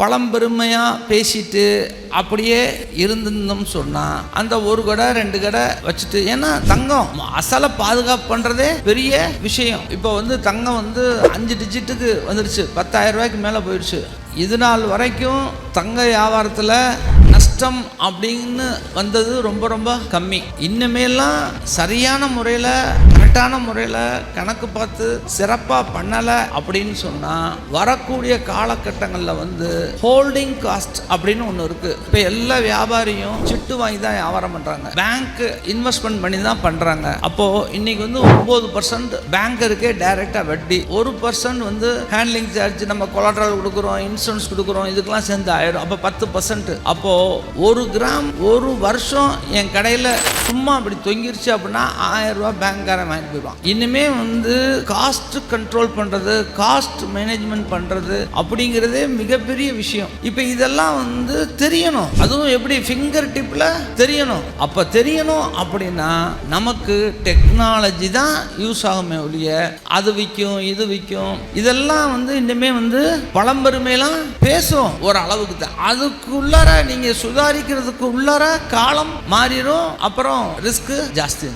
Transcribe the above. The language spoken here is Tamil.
பழம்பெருமையாக பேசிட்டு அப்படியே இருந்திருந்தோம்னு சொன்னால் அந்த ஒரு கடை 2 கடை வச்சுட்டு, ஏன்னா தங்கம் அசலை பாதுகாப்பு பண்ணுறதே பெரிய விஷயம். இப்போ தங்கம் 5 டிஜிட்டுக்கு வந்துடுச்சு, 10,000 ரூபாய்க்கு மேலே போயிடுச்சு. இது நாள் வரைக்கும் தங்க வியாபாரத்தில் நஷ்டம் அப்படின்னு வந்தது ரொம்ப ரொம்ப கம்மி. இன்னமேலாம் சரியான முறையில் கரெக்டான முறையில் கணக்கு பார்த்து சிறப்பாக பண்ணலை அப்படின்னு சொன்னால் வரக்கூடிய காலகட்டங்களில் ஹோல்டிங் காஸ்ட் அப்படின்னு ஒன்று இருக்குது. இப்போ எல்லா வியாபாரியும் சிட்டு வாங்கி தான் வியாபாரம் பண்ணுறாங்க, பேங்க் இன்வெஸ்ட்மெண்ட் பண்ணி தான் பண்ணுறாங்க. அப்போது இன்னைக்கு 9% பேங்கருக்கே டைரெக்டாக வட்டி, 1% ஹேண்ட்லிங் சார்ஜ், நம்ம கொலாட்ரல் கொடுக்குறோம், இன்சூரன்ஸ் கொடுக்குறோம், இதுக்கெல்லாம் சேர்ந்து ஆயிடும். அப்போ 10%. அப்போது 1 கிராம் ஒரு வருஷம் என் கடையில் சும்மா அப்படி தொங்கிருச்சு அப்படின்னா 1000 ரூபா பேங்க்காரன் வாங்கி போயிடுவான். இனிமே காஸ்ட் கண்ட்ரோல் பண்ணுறது, காஸ்ட் மேனேஜ்மெண்ட் பண்ணுறது அப்படிங்கிறதே மிகப்பெரிய விஷயம். இப்போ இதெல்லாம் தெரியணும். அதுவும் எப்படி ஃபிங்கர் டிப்பில் தெரியணும். அப்போ தெரியணும் அப்படின்னா நமக்கு டெக்னாலஜி தான் யூஸ் ஆகுமே ஒழிய அது விற்கும் இது விற்கும் இதெல்லாம் இனிமே பழம்பெருமையெல்லாம் பேசும் ஒரு அளவுக்கு தான். அதுக்குள்ளார நீங்கள் சுதாரிக்கிறதுக்கு உள்ளார காலம் மாறிடும், அப்புறம் ரிஸ்க் ஜாஸ்தி.